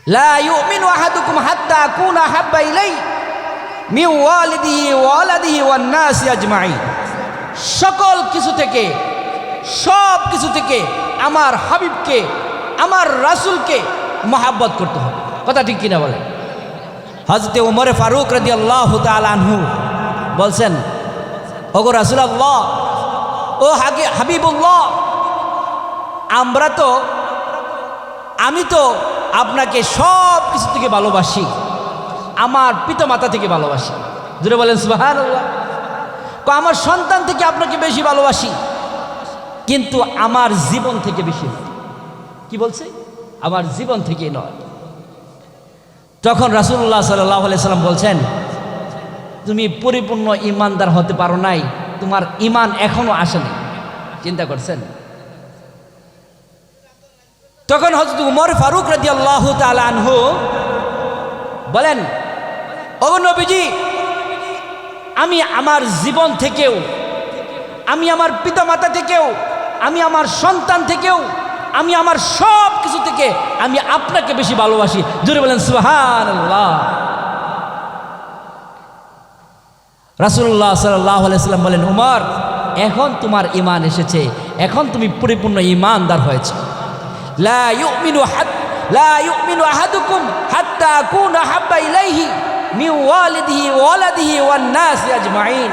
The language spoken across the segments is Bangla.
লা ইউমিনু আহাদুকুম হাত্তা আকুনা আহাব্বা ইলাইহি মিন ওয়ালিদিহি ওয়া ওয়ালাদিহি ওয়ান নাসি আজমাইন। সকল কিছু থেকে, সব কিছু থেকে আমার হাবিবকে, আমার রাসূলকে মহব্বত করতে হবে। কথা ঠিক কিনা বলে? হযরত ওমর ফারুক রাদিয়াল্লাহু তাআলা আনহু বলছেন, ওগো রাসূলুল্লাহ, ও হাবিবুল্লাহ, আমি তো আপনাকে সব কিছু থেকে ভালোবাসি, আমার পিতামাতা থেকে ভালোবাসি। জোরে বলেন সুবহানাল্লাহ। আমার সন্তান থেকে আপনাকে বেশি ভালোবাসি, কিন্তু আমার জীবন থেকে বেশি নয়। কি বলছে? আমার জীবন থেকে নয়। তখন রাসূলুল্লাহ সাল্লাল্লাহু আলাইহি সাল্লাম বলছেন, তুমি পরিপূর্ণ ঈমানদার হতে পারো নাই, তোমার ঈমান এখনো আসেনি। চিন্তা করছেন? তখন হযরত ওমর ফারুক রাদিয়াল্লাহু তাআলা আনহু বলেন, ওগো নবীজি, আমি আমার জীবন থেকেও, আমি আমার পিতামাতা থেকেও, আমি আমার সন্তান থেকেও, আমি আমার সব কিছু থেকে আমি আপনাকে বেশি ভালোবাসি। জোরে বলেন সুবহানাল্লাহ। রাসূলুল্লাহ সাল্লাল্লাহু আলাইহি সাল্লাম বলেন, ওমর, এখন তোমার ঈমান এসেছে, এখন তুমি পরিপূর্ণ ঈমানদার হয়েছে। লা ইউমিনু আহাদুকুম হাত্তা আকুনা আহাব্বা ইলাইহি মিন ওয়ালিদিহি ওয়া ওয়ালাদিহি ওয়ান নাসি আজমাইন।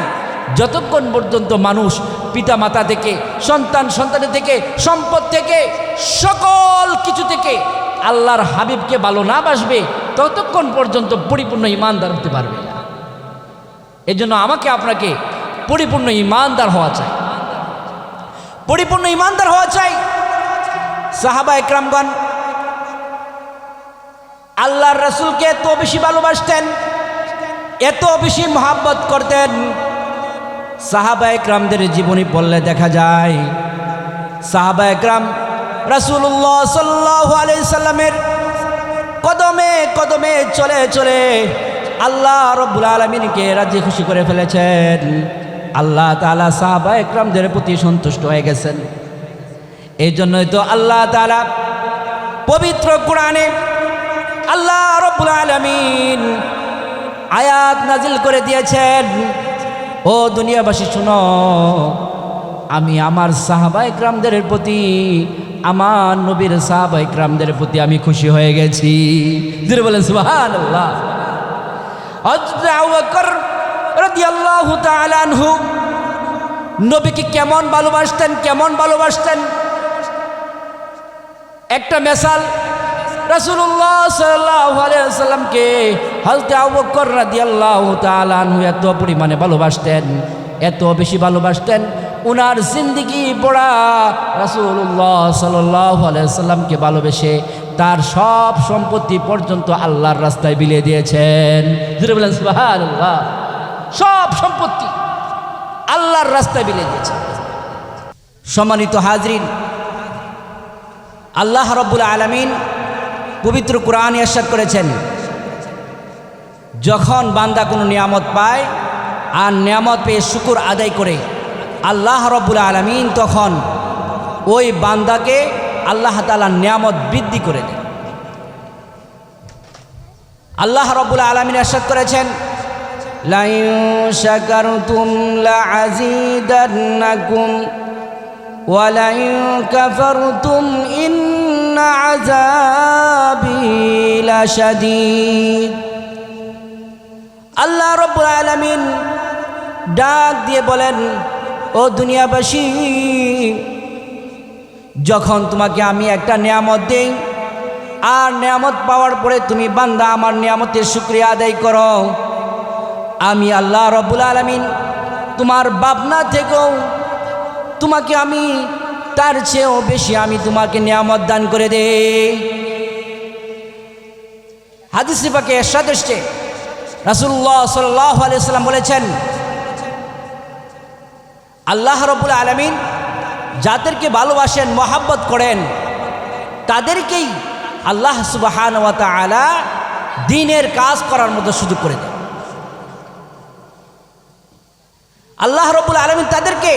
যতক্ষণ পর্যন্ত মানুষ পিতামাতা থেকে, সন্তানের থেকে, সম্পদ থেকে, সকল কিছু থেকে আল্লাহর হাবিবকে ভালো না বাসবে, ততক্ষণ পর্যন্ত পরিপূর্ণ ঈমানদার হতে পারবে না। এজন্য আমাকে আপনাকে পরিপূর্ণ ঈমানদার হওয়া চাই, পরিপূর্ণ ঈমানদার হওয়া চাই। সাহাবা একরামগণ আল্লাহর রাসূলকে এত বেশি ভালোবাসতেন, এত বেশি মহব্বত করতেন। সাহাবা একরামদের জীবনী পড়লে দেখা যায়, সাহাবা একরাম রাসূলুল্লাহ সাল্লাল্লাহু আলাইহি সাল্লামের কদমে কদমে চলে চলে আল্লাহ রাব্বুল আলামিনকে রাজি খুশি করে ফেলেছেন। আল্লাহ তাআলা সাহাবা একরামদের প্রতি সন্তুষ্ট হয়ে গেছেন। এই জন্যই তো আল্লাহ তাআলা পবিত্র কোরআনে আল্লাহ রাব্বুল আলামিন আয়াত নাজিল করে দিয়েছেন, ও দুনিয়াবাসী শুনো, আমি আমার সাহাবা একরামদের প্রতি, আমার নবীর সাহাবা একরামদের প্রতি আমি খুশি হয়ে গেছি। জোরে বলেন সুবহানাল্লাহ। হযরত আবু বকর রাদিয়াল্লাহু তাআলা আনহু নবীকে কেমন ভালোবাসতেন, কেমন ভালোবাসতেন। একটা মিসাল, রাসূলুল্লাহ সাল্লাল্লাহু আলাইহি ওয়াসাল্লামকে হযরত আবু বকর রাদিয়াল্লাহু তাআলা আনহু এত পরিমাণে ভালোবাসতেন, এত বেশি ভালোবাসতেন, উনার জিন্দেগি পড়া রাসূলুল্লাহ সাল্লাল্লাহু আলাইহি ওয়াসাল্লামকে ভালোবেসে তার সব সম্পত্তি পর্যন্ত আল্লাহর রাস্তায় বিলিয়ে দিয়েছেন। জোরে বলেন সুবহানাল্লাহ। সব সম্পত্তি আল্লাহর রাস্তায় বিলিয়ে দিয়েছেন। সম্মানিত হাজরিন, আল্লাহ রাব্বুল আলামিন পবিত্র কোরআনে ইরশাদ করেছেন, যখন বান্দা কোনো নিয়ামত পায় আর নিয়ামত পেয়ে শুকর আদায় করে, আল্লাহ রাব্বুল আলামিন তখন ওই বান্দাকে আল্লাহ তাআলা নিয়ামত বৃদ্ধি করে দেন। আল্লাহ রাব্বুল আলামিন ইরশাদ করেছেন, লা ইন শাকারতুম লাযীদান্নাকুম ওয়া লা ইন কাফারতুম ইন্না আযাবি লাশাদীদ। আল্লাহ রাব্বুল আলামিন ডাক দিয়ে বলেন, ও দুনিয়াবাসী, যখন তোমাকে আমি একটা নিয়ামত দেই আর নিয়ামত পাওয়ার পরে তুমি বান্দা আমার নিয়ামতের শুকরিয়া আদায় করো, আমি আল্লাহ রাব্বুল আলামিন তোমার ভাবনা থেকেও তোমাকে আমি তার চেয়েও বেশি আমি তোমাকে নিয়ামত দান করে দেই। হাদিসে পাকে ইরশাদ এসেছে, রাসূলুল্লাহ সাল্লাল্লাহু আলাইহি ওয়াসাল্লাম বলেছেন, আল্লাহ রাব্বুল আলামিন যাদেরকে ভালোবাসেন, মহব্বত করেন, তাদেরকেই আল্লাহ সুবহানাহু ওয়া তাআলা দ্বীনের কাজ করার মতো সুযোগ করে দেন। আল্লাহ রাব্বুল আলামিন তাদেরকে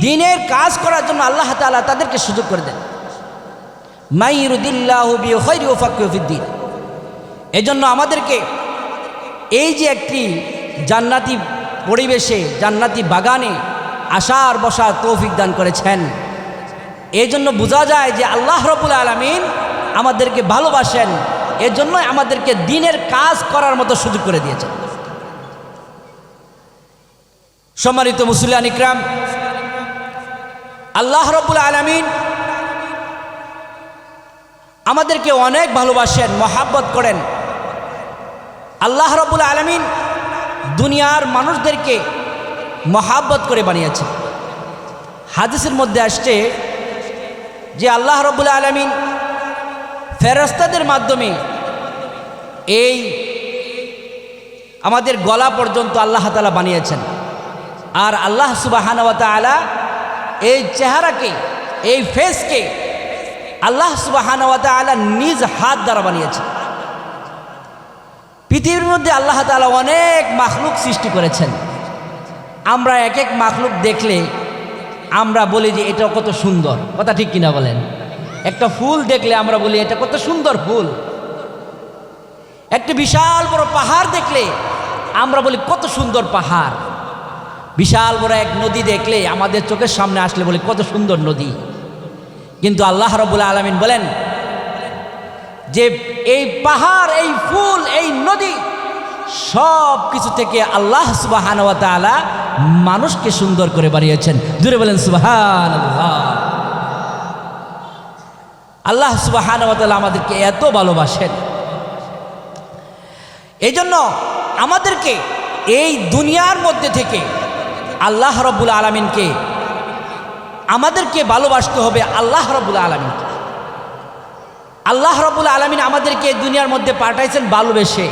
দ্বীনের কাজ করার জন্য আল্লাহ তাআলা তাদেরকে সুযোগ করে দেন। মাইয়ুরিদিল্লাহু বিখাইরি ইউফাক্কিহু ফিদ্দীন। এজন্য আমাদেরকে এই যে একটি জান্নাতি পরিবেশে, জান্নাতি বাগানে আসার বসার তৌফিক দান করেছেন, এই জন্য বোঝা যায় যে আল্লাহ রাব্বুল আলামিন আমাদেরকে ভালোবাসেন, এজন্যই আমাদেরকে দ্বীনের কাজ করার মতো সুযোগ করে দিয়েছেন। সম্মানিত মুসলিয়ান ইকরাম, আল্লাহ রাব্বুল আলামিন আমাদেরকে অনেক ভালোবাসেন, মহাব্বত করেন। আল্লাহ রাব্বুল আলামিন দুনিয়ার মানুষদেরকে মহাব্বত করে বানিয়েছেন। হাদিসের মধ্যে আসছে যে আল্লাহ রাব্বুল আলামিন ফেরেশতাদের মাধ্যমে এই আমাদের গলা পর্যন্ত আল্লাহ তাআলা বানিয়েছেন। আর আল্লাহ সুবহানাহু ওয়া তাআলা এই চেহারাকে, এই ফেসকে আল্লাহ সুবহানাহু ওয়া তাআলা নিজ হাত দ্বারা বানিয়েছেন। পৃথিবীর মধ্যে আল্লাহ তাআলা অনেক মাখলুক সৃষ্টি করেছেন। আমরা এক এক মাখলুক দেখলে আমরা বলি যে এটা কত সুন্দর, কথা ঠিক কিনা বলেন? একটা ফুল দেখলে আমরা বলি এটা কত সুন্দর ফুল। একটা বিশাল বড় পাহাড় দেখলে আমরা বলি কত সুন্দর পাহাড়। বিশাল বড় এক নদী দেখলে আমাদের চোখের সামনে আসলে বলি কত সুন্দর নদী। কিন্তু আল্লাহ রাব্বুল আলামিন বলেন যে এই পাহাড়, এই ফুল, এই নদী সব কিছু থেকে আল্লাহ সুবহানাহু ওয়া তাআলা মানুষকে সুন্দর করে বানিয়েছেন। জোরে বলেন সুবহানাল্লাহ। আল্লাহ সুবহানাহু ওয়া তাআলা আমাদেরকে এত ভালোবাসেন, এই জন্য আমাদেরকে এই দুনিয়ার মধ্যে থেকে আল্লাহ রাব্বুল আলামিনকে আমাদেরকে ভালোবাসতে হবে। আল্লাহ রাব্বুল আলামিনকে, আল্লাহ রাব্বুল আলামিন আমাদেরকে দুনিয়ার মধ্যে পাঠাইছেন ভালোবেসে।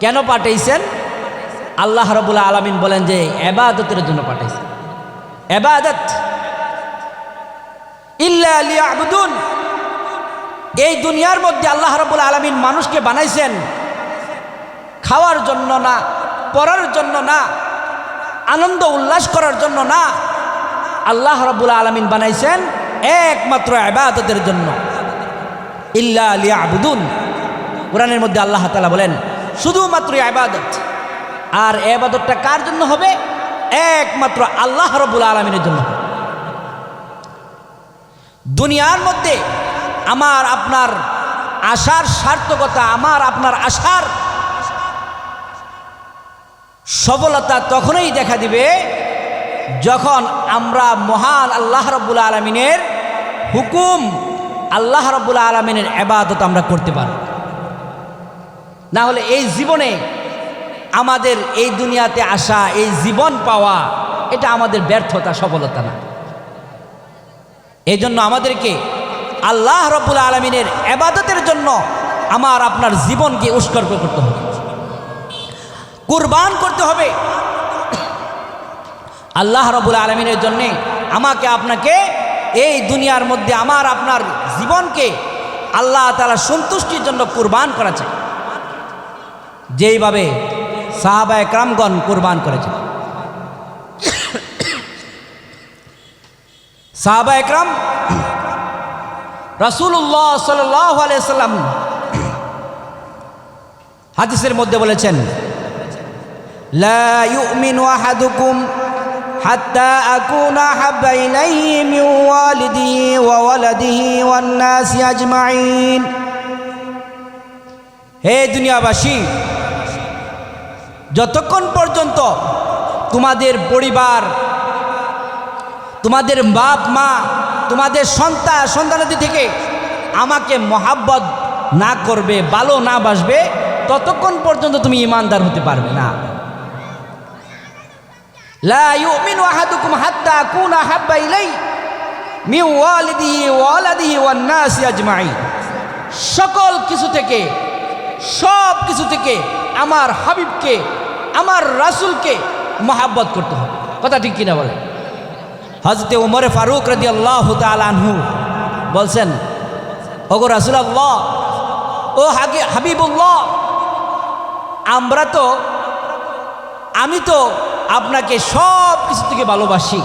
কেন পাঠাইছেন? আল্লাহ রাব্বুল আলামিন বলেন যে ইবাদতের জন্য পাঠাইছেন। ইবাদত ইল্লা লিয়াবুদুন। এই দুনিয়ার মধ্যে আল্লাহ রাব্বুল আলামিন মানুষকে বানাইছেন খাওয়ার জন্য না, পড়ার জন্য না, আনন্দ উল্লাস করার জন্য না। আল্লাহ রাব্বুল আলামিন বানাইছেন একমাত্র ইবাদতের জন্য। ইল্লা লিয়াবুদুন। কোরআনের মধ্যে আল্লাহ তাআলা বলেন শুধুমাত্র ইবাদত। আর ইবাদতটা কার জন্য হবে? একমাত্র আল্লাহ রাব্বুল আলামিনের জন্য। দুনিয়ার মধ্যে আমার আপনার আশার সার্থকতা, আমার আপনার আশার সফলতা তখনই দেখা দিবে যখন আমরা মহান আল্লাহ রাব্বুল আলামিনের হুকুম, আল্লাহ রাব্বুল আলামিনের ইবাদত আমরা করতে পারব। না হলে এই জীবনে আমাদের এই দুনিয়াতে আসা, এই জীবন পাওয়া, এটা আমাদের ব্যর্থতা, সফলতা না। এই জন্য আমাদেরকে আল্লাহ রাব্বুল আলামিনের ইবাদতের জন্য আমার আপনার জীবনকে উৎসর্গ করতে হবে, কুরবান করতে হবে। আল্লাহ রাব্বুল আলামিনের জন্য আমাকে আপনাকে এই দুনিয়ার মধ্যে আমার আপনার জীবনকে আল্লাহ তাআলা সন্তুষ্টির জন্য কুরবান করা চাই, যেইভাবে সাহাবায়ে কেরামগণ কুরবান করেছেন। সাহাবায়ে কেরাম রাসূলুল্লাহ সাল্লাল্লাহু আলাইহি সাল্লাম হাদিসের মধ্যে বলেছেন, লা ইউমিনু আহাদুকুম হাত্তা আকুনা আহাব্বা ইলাইহি মিন ওয়ালিদিহি ওয়া ওয়ালাদিহি ওয়ান নাসি আজমাইন। হে দুনিয়াবাসী, যতক্ষণ পর্যন্ত তোমাদের পরিবার, তোমাদের বাপ মা, তোমাদের সন্তানাদি থেকে আমাকে মহাব্বত না করবে, ভালো না বাসবে, ততক্ষণ পর্যন্ত তুমি ঈমানদার হতে পারবে না। লা ইউমিনু আহাদুকুম হাত্তা আকুনা আহাব্বা ইলাইহি মিন ওয়ালিদিহি ওয়া ওয়ালাদিহি ওয়ান নাসি আজমাইন। সকল কিছু থেকে, সব কিছু থেকে আমার হাবিবকে, আমার রাসূলকে মহাব্বত করতে হবে। কথা ঠিক কিনা বলে? হযরত ওমর ফারুক রাদিয়াল্লাহু তাআলা আনহু বলছেন, ওগো রাসূলুল্লাহ, ও হাবিবুল্লাহ, আমি তো আপনাকে সব কিছু থেকে ভালোবাসি,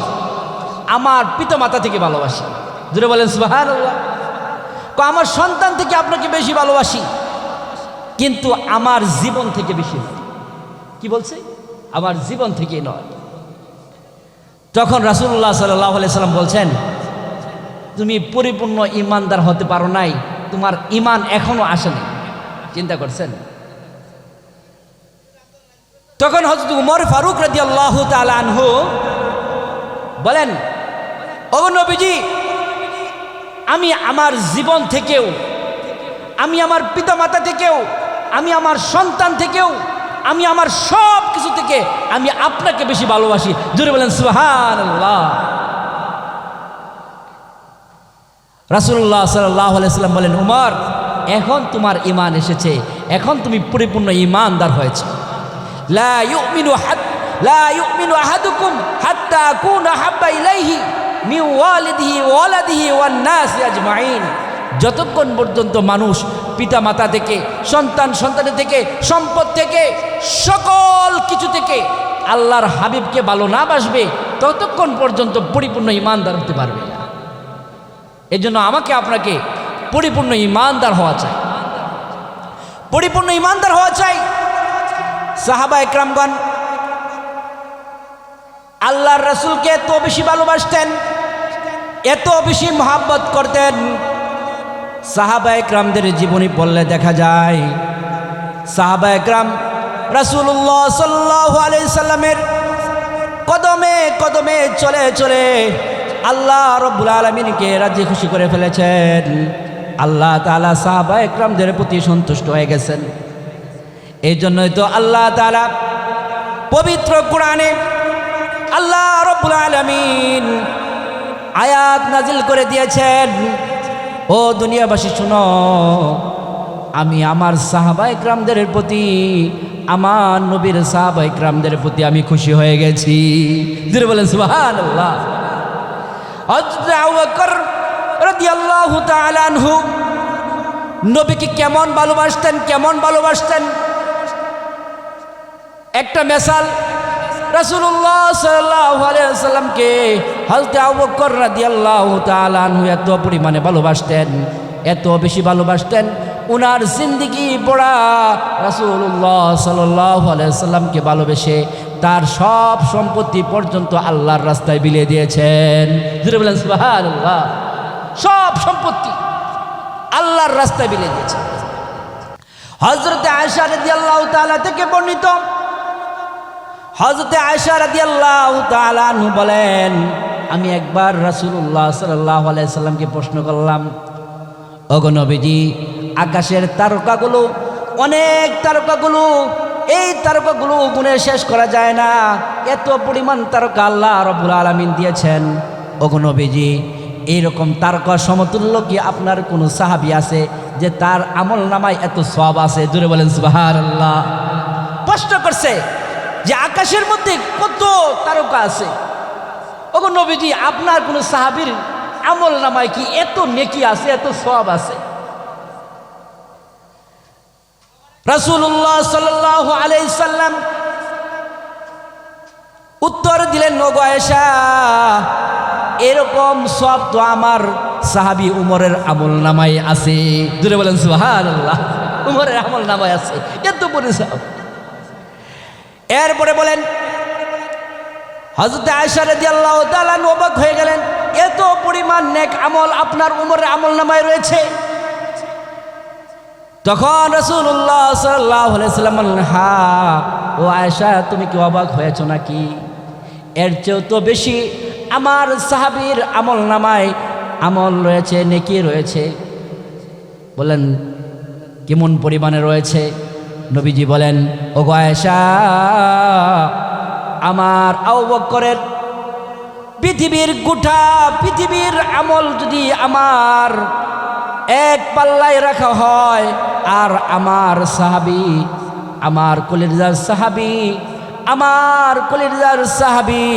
আমার পিতামাতা থেকে ভালোবাসি। জোরে বলেন সুবহানাল্লাহ। আমার সন্তান থেকে আপনাকে বেশি ভালোবাসি, কিন্তু আমার জীবন থেকে বেশি নয়। কি বলছে? আমার জীবন থেকে নয়। তখন রাসূলুল্লাহ সাল্লাল্লাহু আলাইহি সাল্লাম বলছেন, তুমি পরিপূর্ণ ঈমানদার হতে পারো নাই, তোমার ঈমান এখনো আসেনি। চিন্তা করছেন? তখন হযরত উমর ফারুক রাদিয়াল্লাহু তাআলা আনহু বলেন, ওগো নবীজি, আমি আমার জীবন থেকেও, আমি আমার পিতামাতা থেকেও, আমি আমার সন্তান থেকেও, আমি আমার সব কিছু থেকে আমি আপনাকে বেশি ভালোবাসি। জোরে বলেন সুবহানাল্লাহ। রাসূলুল্লাহ সাল্লাল্লাহু আলাইহি সাল্লাম বলেন, উমর, এখন তোমার ঈমান এসেছে, এখন তুমি পরিপূর্ণ ঈমানদার হয়েছে। লা ইউমিনু আহাদুকুম হাত্তা আকুনা হাব্বা ইলাইহি মিন ওয়ালিদিহি ওয়ালাদিহি ওয়ান নাসি আজমাইন। যতক্ষণ পর্যন্ত মানুষ পিতা মাতা থেকে, সন্তানের থেকে, সম্পদ থেকে, সকল কিছু থেকে আল্লাহর হাবিবকে ভালো না বাসবে, ততক্ষণ পর্যন্ত পরিপূর্ণ ঈমানদার হতে পারবে না। এজন্য আমাকে আপনাকে পরিপূর্ণ ঈমানদার হওয়া চাই, পরিপূর্ণ ঈমানদার হওয়া চাই। সাহাবা একরামগণ আল্লাহর রাসূলকে এত বেশি ভালোবাসতেন, এত বেশি মহব্বত করতেন। সাহাবা একরামদের জীবনী পড়লে দেখা যায়, সাহাবা একরাম রাসূলুল্লাহ সাল্লাল্লাহু আলাইহি সাল্লামের কদমে কদমে চলে চলে আল্লাহ রাব্বুল আলামিনকে রাজি খুশি করে ফেলেছেন। আল্লাহ তাআলা সাহাবা একরামদের প্রতি সন্তুষ্ট হয়ে গেছেন। এই জন্যই তো আল্লাহ তাআলা পবিত্র কোরআনে আল্লাহ রাব্বুল আলামিন আয়াত নাজিল করে দিয়েছেন, ও দুনিয়াবাসী শুনো, আমি আমার সাহাবা একরামদের প্রতি, আমার নবীর সাহাবা একরামদের প্রতি আমি খুশি হয়ে গেছি। জোরে বলেন সুবহানাল্লাহ। হযরত আবু বকর রাদিয়াল্লাহু তাআলা আনহু নবীকে কেমন ভালোবাসতেন, কেমন ভালোবাসতেন। একটা মিসাল, রাসূলুল্লাহ সাল্লাল্লাহু আলাইহি ওয়াসাল্লামকে হযরত আবু বকর রাদিয়াল্লাহু তাআলা আনহু এত পরিমাণে ভালোবাসতেন, এত বেশি ভালোবাসতেন, উনার জিন্দেগি পড়া রাসূলুল্লাহ সাল্লাল্লাহু আলাইহি ওয়াসাল্লামকে ভালোবেসে তার সব সম্পত্তি পর্যন্ত আল্লাহর রাস্তায় বিলিয়ে দিয়েছেন। জোরে বলেন সুবহানাল্লাহ। সব সম্পত্তি আল্লাহর রাস্তায় বিলিয়ে দিয়েছেন। হযরত আয়েশা রাদিয়াল্লাহু তাআলা থেকে বর্ণিত, হযরত আয়েশা রাদিয়াল্লাহু তাআলা আনহু বলেন, আমি একবার রাসূলুল্লাহ সাল্লাল্লাহু আলাইহি সাল্লামকে প্রশ্ন করলাম, ওগো নবীজি, আকাশের তারকাগুলো, অনেক তারকাগুলো, এই তারকাগুলো গুণে শেষ করা যায় না, এত পরিমাণ তারকা আল্লাহ রাব্বুল আলামিন দিয়েছেন। ওগো নবীজি, এইরকম তারকা সমতুল্য কি আপনার কোনো সাহাবী আছে যে তার আমল নামায় এত সওয়াব আছে? জোরে বলেন সুবহানাল্লাহ। প্রশ্ন করছে যে আকাশের মধ্যে কত তারকা আছে, ওগো নবীজি, আপনার কোনো সাহাবীর আমল নামায় কি এত নেকি আছে, এত সওয়াব আছে? রাসূলুল্লাহ সাল্লাল্লাহু আলাইহি সাল্লাম উত্তর দিলেন, ওগো আয়েশা, এরকম সওয়াব তো আমার সাহাবী উমরের আমল নামায় আছে। জোরে বলেন সুবহানাল্লাহ। উমরের আমল নামায় আছে এত বড় সওয়াব। এরপরে বলেন, হযরত আয়েশা রাদিয়াল্লাহু তাআলা অবাক হয়ে গেলেন, এত পরিমাণ নেক আমল আপনার উমরের আমল নামায় রয়েছে। তখন রাসূলুল্লাহ সাল্লাল্লাহু আলাইহি সাল্লাম বললেন, হ্যাঁ ও আয়েশা, তুমি কি অবাক হয়েছো নাকি? এর চেয়েও তো বেশি আমার সাহাবীর আমল নামায় আমল রয়েছে, নেকি রয়েছে। বলেন কেমন পরিমাণে রয়েছে? নবীজি বলেন, ওগো আয়েশা, আমার আবু বকরের পৃথিবীর গোটা পৃথিবীর আমল যদি আমার এক পাল্লায় রাখা হয়, আর আমার সাহাবী, আমার কলিজার সাহাবী, আমার কলিজার সাহাবী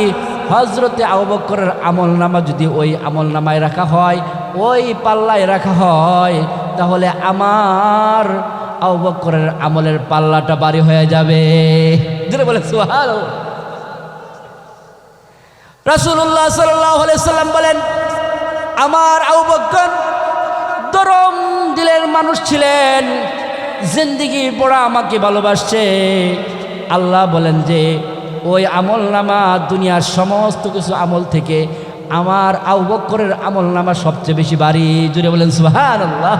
হযরতে আবু বকরের আমল নামা যদি ওই আমল নামায় রাখা হয়, ওই পাল্লায় রাখা হয়, তাহলে আমার আবু বকরের আমলের পাল্লাটা ভারী হয়ে যাবে। জোরে বলে সুবহানাল্লাহ। রাসূলুল্লাহ সাল্লাল্লাহু আলাইহি সাল্লাম বলেন, আমার আবু বকর নরম দিলের মানুষ ছিলেন, জিন্দিগির পড়া আমাকে ভালোবাসছে। আল্লাহ বলেন যে ওই আমল নামা দুনিয়ার সমস্ত কিছু আমল থেকে আমার আবু বকরের আমল নামা সবচেয়ে বেশি ভারী। জুড়ে বলেন সুবহানাল্লাহ।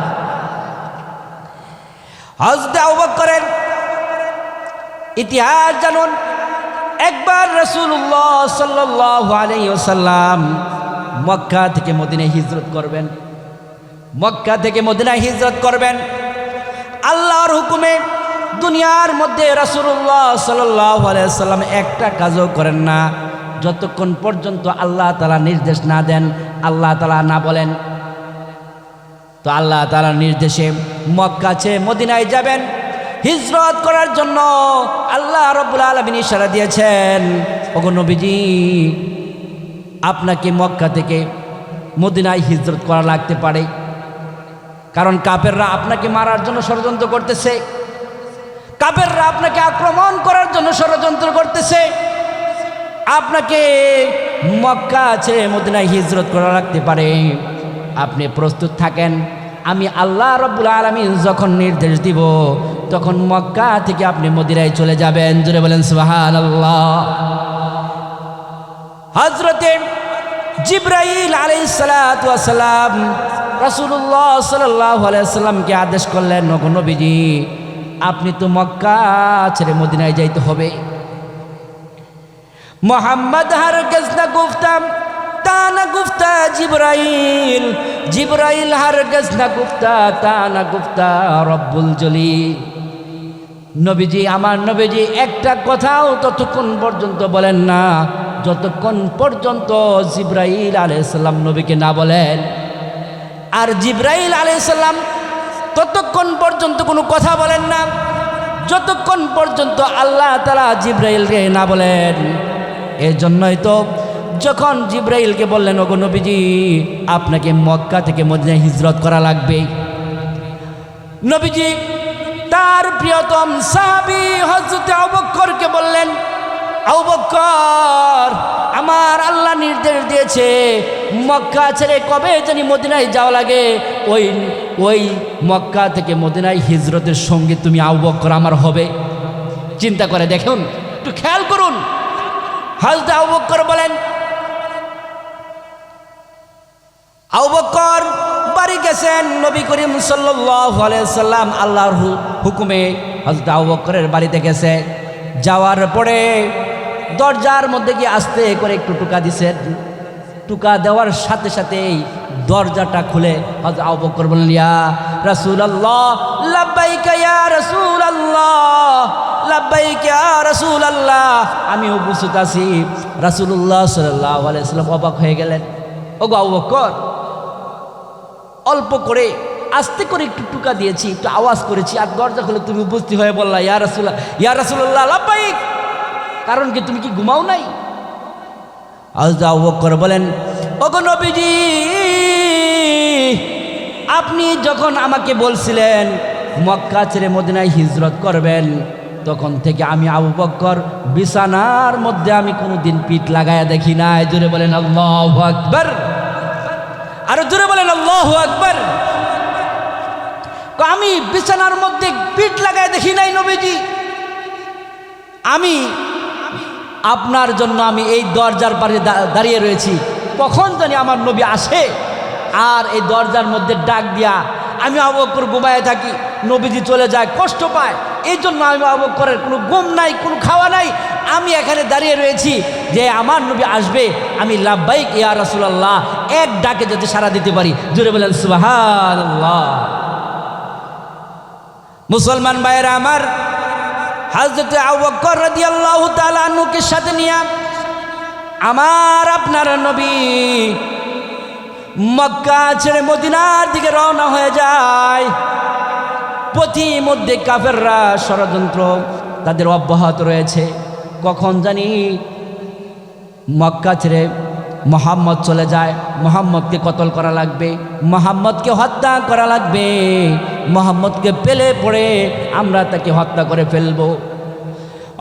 হযরত আবু বকরের ইতিহাস জানুন। একবার রাসূলুল্লাহ সাল্লাল্লাহু আলাইহি ওয়াসাল্লাম মক্কা থেকে মদিনায় হিজরত করবেন। মক্কা থেকে মদিনায় হিজরত করবেন আল্লাহর হুকুমে। দুনিয়ার মধ্যে রাসূলুল্লাহ সাল্লাল্লাহু আলাইহি ওয়াসাল্লাম একটা কাজও করেন না যতক্ষণ পর্যন্ত আল্লাহ তাআলা নির্দেশ না দেন, আল্লাহ তাআলা না বলেন। তো আল্লাহ তাআলার নির্দেশে মক্কা ছেড়ে মদিনায় যাবেন হিজরত করার জন্য। আল্লাহ রাব্বুল আলামিন ইশারা দিয়েছেন, ওগো নবীজি আপনাকে মক্কা থেকে মদিনায় হিজরত করা লাগতে পারে, কারণ কাফেররা আপনাকে মারার জন্য ষড়যন্ত্র করতেছে, কাফেররা আপনাকে আক্রমণ করার জন্য ষড়যন্ত্র করতেছে। আপনাকে মক্কা ছেড়ে মদিনায় হিজরত করা লাগতে পারে, আপনি প্রস্তুত থাকেন। আমি আল্লাহ রাব্বুল আলামিন যখন নির্দেশ দিব তখন মক্কা থেকে আপনি মদিনায় চলে যাবেন। জোরে বলেন সুবহানাল্লাহ। হযরতে জিবরাইল আলাইহিস সালাতু ওয়াস সালাম রাসূলুল্লাহ সাল্লাল্লাহু আলাইহি ওয়াসাল্লামকে আদেশ করলেন, ওগো নবীজি আপনি তো মক্কা ছেড়ে মদিনায় যাইতে হবে। মোহাম্মদ হারগিজ না গুফতাম তা না গুফতা জিবরাইল, জিবরাইল হারগিজ না গুফতা তা না গুফতা রব্বুল জলি। নবীজি আমার নবীজি একটা কথাও ততক্ষণ পর্যন্ত বলেন না যতক্ষণ পর্যন্ত জিবরাইল আলাইহিস সালাম নবীকে না বলেন। আর জিবরাইল আলাইহিস সালাম ততক্ষণ পর্যন্ত কোনো কথা বলেন না যতক্ষণ পর্যন্ত আল্লাহ তাআলা জিবরাইলকে না বলেন। এর জন্যই তো যখন জিবরাইলকে বললেন, ওগো নবীজি আপনাকে মক্কা থেকে মদিনায় হিজরত করা লাগবে, নবীজি তার প্রিয়তম সাহাবী হযরত আবু বকরকে বললেন, আবু বকর আমার আল্লাহ নির্দেশ দিয়েছে মক্কা ছেড়ে কবে জানি মদিনায় যাওয়া লাগে, ওই মক্কা থেকে মদিনায় হিজরতের সঙ্গে তুমি আবু বকর আমার হবে। চিন্তা করে দেখুন, একটু খেয়াল করুন। হযরত আবু বকর বলেন, আবু বকর বাড়ি গেছেন নবী করিম সাল্লাল্লাহু আলাইহি সাল্লাম আল্লাহর হুকুমে হযরত আবু বকরের বাড়িতে গেছে। যাওয়ার পরে দরজার মধ্যে গিয়ে আস্তে করে একটু টোকা দিছেন। টোকা দেওয়ার সাথে সাথেই দরজাটা খুলে হযরত আবু বকর বললেন, ইয়া রাসূলুল্লাহ লাব্বাইকা ইয়া রাসূলুল্লাহ লাব্বাইকা ইয়া রাসূলুল্লাহ। আমি উপস্থিত আছি। রাসূলুল্লাহ সাল্লাল্লাহু আলাইহি ওয়াসাল্লাম অবাক হয়ে গেলেন, ওগো আবু বকর অল্প করে আস্তে করে একটু টোকা দিয়েছি, একটু আওয়াজ করেছি, আর দরজা খুলে তুমি উপস্থিত হয়ে বললা ইয়া রাসূলুল্লাহ লাব্বাইক। কারণ কি তুমি কি ঘুমাও নাই? হযরত আবু বকর বলেন, ওগো নবীজি আপনি যখন আমাকে বলছিলেন মক্কা ছেড়ে মদিনায় হিজরত করবেন তখন থেকে আমি আবু বকর বিছানার মধ্যে আমি কোনোদিন পিঠ লাগায়া দেখি নাই। জোরে বলেন আল্লাহু আকবার। আর জোরে বলেন আল্লাহু আকবার। আমি বিছানার মধ্যে পিঠ লাগায় দেখি নাই নবীজি। আমি আপনার জন্য আমি এই দরজার পাশে দাঁড়িয়ে রয়েছি, কখন জানি আমার নবী আসে আর এই দরজার মধ্যে ডাক দিয়া আমি আবু বকর ঘুমায় থাকি, নবীজি চলে যায়, কষ্ট পায়। এই জন্য আমি আবু বকরের কোনো ঘুম নাই, কোনো খাওয়া নাই, আমি এখানে দাঁড়িয়ে রয়েছি যে আমার নবী আসবে, আমি লাব্বাইক ইয়া রাসূলুল্লাহ এক ডাকে যাতে সাড়া দিতে পারি। জোরে বলেন সুবহানাল্লাহ। মুসলমান ভাইয়েরা আমার, হযরত আবু বকর রাদিয়াল্লাহু তাআলা আনহুকে সাথে নিয়ে আমার আপনার নবী মক্কা ছেড়ে মদিনার দিকে রওনা হয়ে যায়। পথিমধ্যে কাফেররা ষড়যন্ত্র তাদের অব্যাহত রয়েছে, কখন জানি মক্কা ছেড়ে মুহাম্মদ চলে যায়, মুহাম্মদকে কতল করা লাগবে, মুহাম্মদকে হত্যা করা লাগবে, মুহাম্মদকে পেলে পড়ে আমরা তাকে হত্যা করে ফেলবো।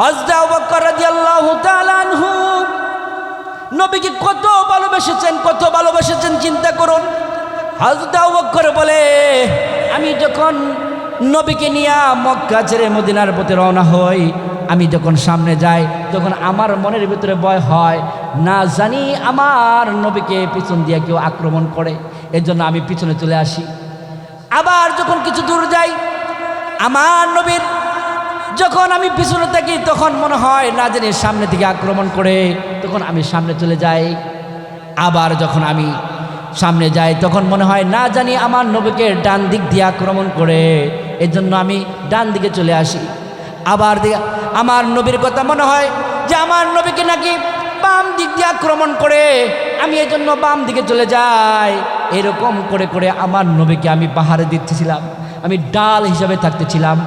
হযরত আবু বকর রাদিয়াল্লাহু তাআলা আনহু নবীকে কত ভালোবেসেছেন, কত ভালোবেসেছেন চিন্তা করুন। হযরত আবু বকর বলে, আমি যখন নবীকে নিয়ে মক্কা ছেড়ে মদিনার পথে রওনা হই, আমি যখন সামনে যাই তখন আমার মনের ভিতরে ভয় হয়, না জানি আমার নবীকে পিছন দিয়ে কেউ আক্রমণ করে, এজন্য আমি পিছনে চলে আসি। আবার যখন কিছু দূর যাই, আমার নবীর যখন আমি পিছনে থাকি তখন মনে হয় না জানি সামনে থেকে আক্রমণ করে, তখন আমি সামনে চলে যাই। আবার যখন আমি সামনে যাই তখন মনে হয় না জানি আমার নবীকে ডান দিক দিয়ে আক্রমণ করে, এজন্য আমি ডান দিকে চলে আসি। আবার আমার নবীর কথা মনে হয় যে আমার নবীকে নাকি বাম দিক দিয়ে আক্রমণ করে, আমি এজন্য বাম দিকে চলে যাই। এরকম করে করে আমার নবীকে আমি পাহাড়ে দিচ্ছিলাম, আমি ডাল হিসাবে থাকতেছিলাম।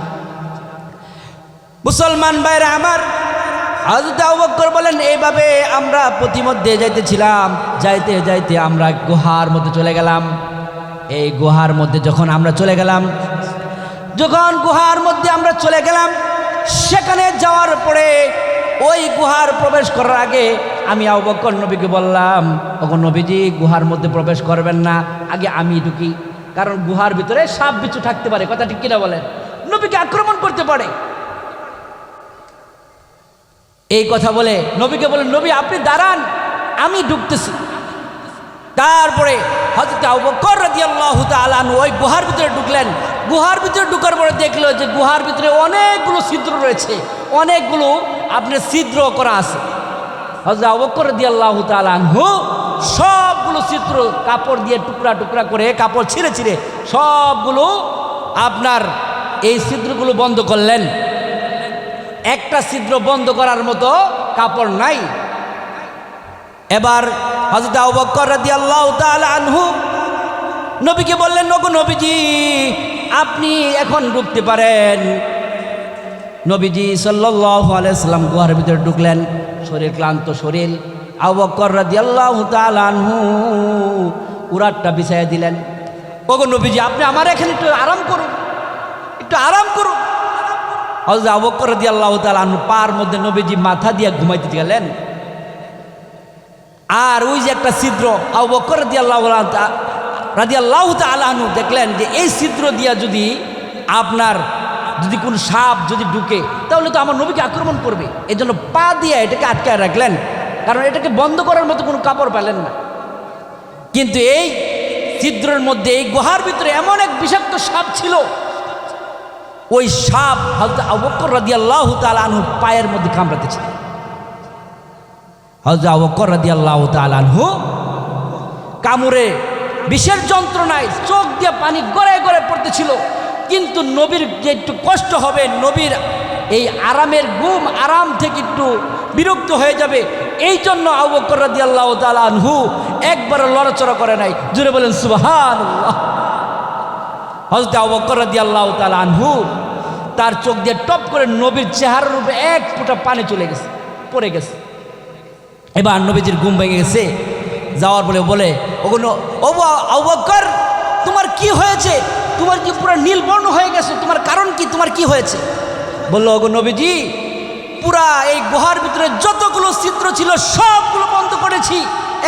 মুসলমান ভাইরা আমার, হযরত আবু বকর বলেন, এইভাবে আমরা প্রতিমধ্যে যাইতেছিলাম, যাইতে যাইতে আমরা গুহার মধ্যে চলে গেলাম। এই গুহার মধ্যে যখন আমরা চলে গেলাম, সেখানে যাওয়ার পরে ওই গুহার প্রবেশ করার আগে আমি আবু বকর নবীকে বললাম, ওগো নবীজি, গুহার মধ্যে প্রবেশ করবেন না, আগে আমি ঢুকি, কারণ গুহার ভিতরে সাপ বিচ্ছু থাকতে পারে, কথা ঠিক কিনা বলেন, নবীকে আক্রমণ করতে পারে। এই কথা বলে নবীকে বলেন, নবী আপনি দাঁড়ান, আমি ঢুকতেছি। তারপরে হযরত আবু বকর রাদিয়াল্লাহু তাআলা আনহু ওই গুহার ভিতরে ঢুকলেন। গুহার ভিতরে ঢুকার পরে দেখলো যে গুহার ভিতরে অনেকগুলো ছিদ্র রয়েছে, অনেকগুলো আপনার ছিদ্র করা আছে। হযরত আবু বকর রাদিয়াল্লাহু তাআলা আনহু সবগুলো ছিদ্র কাপড় দিয়ে টুকরা টুকরা করে, কাপড় ছিঁড়ে ছিঁড়ে সবগুলো আপনার এই ছিদ্রগুলো বন্ধ করলেন। একটা ছিদ্র বন্ধ করার মতো কাপড় নাই। এবার হযরত আবু বকর রাদিয়াল্লাহু তাআলা আনহু নবীকে বললেন, ওগো নবীজি, আপনি এখন ঢুকতে পারেন। নবীজি সাল্লাল্লাহু আলাইহি সাল্লাম গুহার ভিতরে ঢুকলেন, শরীর ক্লান্ত শরীর। আবু বকর রাদিয়াল্লাহু তাআলা আনহু উরাটটা বিছাইয়া দিলেন। ওগো নবীজি, আপনি আমার এখানে একটু আরাম করুন, একটু আরাম করুন। হযরত আবু বকর রাদিয়াল্লাহু তাআলা আনহু পার মধ্যে নবীজি মাথা দিয়ে ঘুমাইতে গেলেন। আর ওই যে একটা ছিদ্র, আবু বকর রাদিয়াল্লাহু তাআলা আনহু দেখলেন যে এই ছিদ্র দিয়া যদি আপনার যদি কোনো সাপ যদি ঢুকে তাহলে তো আমার নবীকে আক্রমণ করবে, এই জন্য পা দিয়ে এটাকে আটকায় রাখলেন, কারণ এটাকে বন্ধ করার মতো কোনো কাপড় পেলেন না। কিন্তু এই ছিদ্রের মধ্যে, এই গুহার ভিতরে এমন এক বিষাক্ত সাপ ছিল, ওই সাপ হযরত আবু বকর রাদিয়াল্লাহু তাআলা আনহু পায়ের মধ্যে কামড়াতেছিল। হযরত আবু বকর রাদিয়াল্লাহু তাআলা আনহু কামড়ে বিষের যন্ত্রণায় চোখ দিয়ে পানি গড়ায় গড়ায় পড়তেছিল। কিন্তু নবীর যে একটু কষ্ট হবে, নবীর এই আরামের ঘুম, আরাম থেকে একটু বিরক্ত হয়ে যাবে, এই জন্য আবু বকর রাদিয়াল্লাহু তাআলা আনহু একবার লড়াচড়া করে নাই। জুড়ে বলেন সুবহানাল্লাহ। হযরত আবু বকর রাদিয়াল্লাহু তাআলা আনহু তার চোখ দিয়ে টপ করে নবীর চেহারার উপরে এক ফোঁটা পানি চলে গেছে, পড়ে গেছে। এবার নবীজির ঘুম ভেঙে গেছে। যাওয়ার পরে বলে, ওগো আবু বকর, তোমার কি হয়েছে? তোমার কি পুরো নীল বর্ণ হয়ে গেছে, তোমার কারণ কি, তোমার কি হয়েছে? বললো, ওগো নবীজি, পুরা এই গুহার ভিতরে যতগুলো ছিদ্র ছিল সবগুলো বন্ধ করেছি,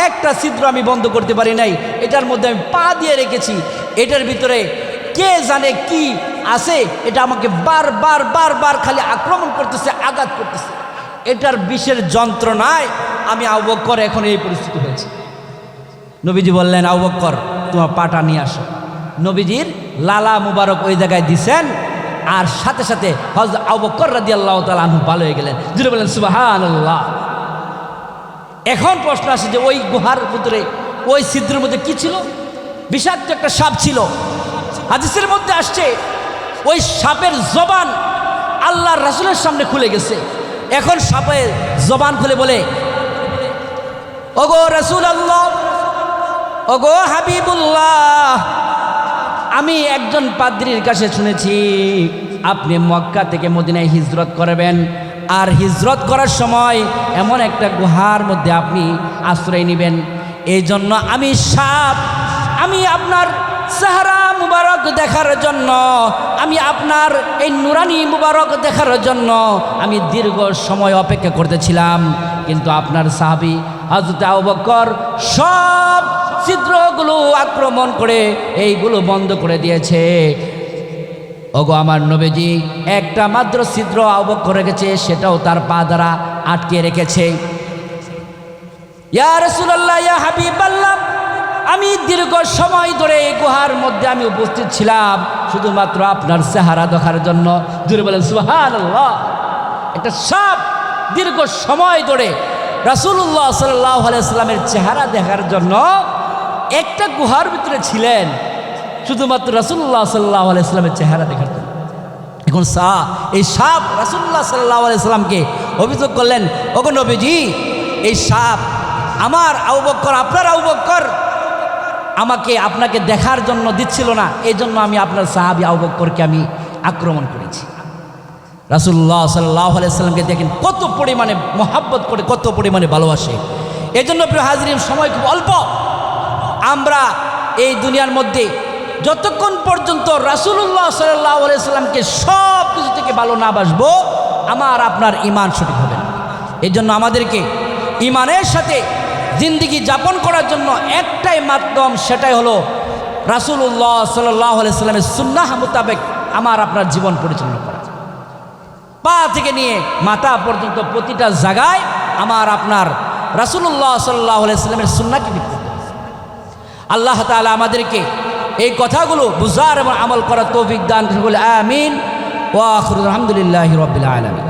একটা ছিদ্র আমি বন্ধ করতে পারি নাই। এটার মধ্যে আমি পা দিয়ে রেখেছি, এটার ভিতরে কে জানে কি আছে, এটা আমাকে বারবার বারবার খালি আক্রমণ করতেছে, আঘাত করতেছে। এটার বিষের যন্ত্রণায় আমি আবু বকর এখন এই পরিস্থিতি হয়েছে। নবীজি বললেন, আবু বকর, তোমার পাটা নিয়ে আসো। নবীজির লালা মুবারক ওই জায়গায় দিছেন, আর সাথে সাথে হযরত আবু বকর রাদিয়াল্লাহু তাআলা আনহু ভালো হয়ে গেলেন। জুড়ে বলেন সুবহানাল্লাহ। এখন প্রশ্ন আসে যে ওই গুহার ভিতরে ওই ছিদ্রের মধ্যে কি ছিল? বিষাক্ত একটা সাপ ছিল। হাদিসের মধ্যে আসছে ওই সাপের জবান আল্লাহর রাসূলের সামনে খুলে গেছে। এখন সাপের জবান খুলে বলে, ওগো রাসূলুল্লাহ, ওগো হাবিবুল্লাহ, আমি একজন পাদ্রীর কাছে শুনেছি আপনি মক্কা থেকে মদিনায় হিজরত করবেন, আর হিজরত করার সময় এমন একটা গুহার মধ্যে আপনি আশ্রয় নেবেন। এই জন্য আমি আপনার চেহারা মুবারক দেখার জন্য, আমি আপনার এই নুরানি মুবারক দেখার জন্য আমি দীর্ঘ সময় অপেক্ষা করতেছিলাম। কিন্তু আপনার সাহাবী হযরত আবু বকর সব ছিদ্রগুলো আক্রমণ করে এইগুলো বন্ধ করে দিয়েছে। ওগো আমার নবীজি একটা মাত্র ছিদ্র আবু বকর রেখেছে, সেটাও তার পা দ্বারা আটকে রেখেছে। ইয়া রাসূলুল্লাহ, ইয়া হাবিবাল্লাহ, আমি দীর্ঘ সময় ধরে এই গুহার মধ্যে আমি উপস্থিত ছিলাম শুধুমাত্র আপনার চেহারা দেখার জন্য। জোরে বলেন সুবহানাল্লাহ। একটা সাপ দীর্ঘ সময় ধরে রাসূলুল্লাহ সাল্লাল্লাহু আলাইহি সাল্লামের চেহারা দেখার জন্য একটা গুহার ভিতরে ছিলেন, শুধুমাত্র রাসূলুল্লাহ সাল্লাল্লাহু আলাইহি সাল্লামের চেহারা দেখার জন্য। এখন এই সাপ রাসূলুল্লাহ সাল্লাল্লাহু আলাইহি সাল্লামকে অভিযোগ করলেন, ওগো নবীজি, এই সাপ আমার আবু বকর, আপনার আবু বকর আমাকে আপনাকে দেখার জন্য দিচ্ছিল না, এই জন্য আমি আপনার সাহাবী আবু বকরকে আমি আক্রমণ করেছি। রাসূলুল্লাহ সাল্লাল্লাহু আলাইহি সাল্লামকে দেখেন কত পরিমাণে মহব্বত করে, কত পরিমাণে ভালোবাসে। এই জন্য প্রিয় হাজরিন, সময় খুব অল্প। আমরা এই দুনিয়ার মধ্যে যতক্ষণ পর্যন্ত রাসূলুল্লাহ সাল্লাল্লাহু আলাইহি সাল্লামকে সব কিছু থেকে ভালো না বাসবো, আমার আপনার ঈমান সঠিক হবে না। এই জন্য আমাদেরকে ঈমানের সাথে জিন্দেগি যাপন করার জন্য একটাই মাধ্যম, সেটাই হলো রাসূলুল্লাহ সাল্লাল্লাহু আলাইহি সাল্লামের সুন্নাহ মোতাবেক আমার আপনার জীবন পরিচালনা করা। পা থেকে নিয়ে মাথা পর্যন্ত প্রতিটা জায়গায় আমার আপনার রাসূলুল্লাহ সাল্লাল্লাহু আলাইহি সাল্লামের সুন্নাহকে নিতে হবে। আল্লাহ তাআলা আমাদেরকে এই কথাগুলো বুঝার এবং আমল করার তৌফিক দান করুন। আমিন। ওয়া আখিরু আলহামদুলিল্লাহি রাব্বিল আলামিন।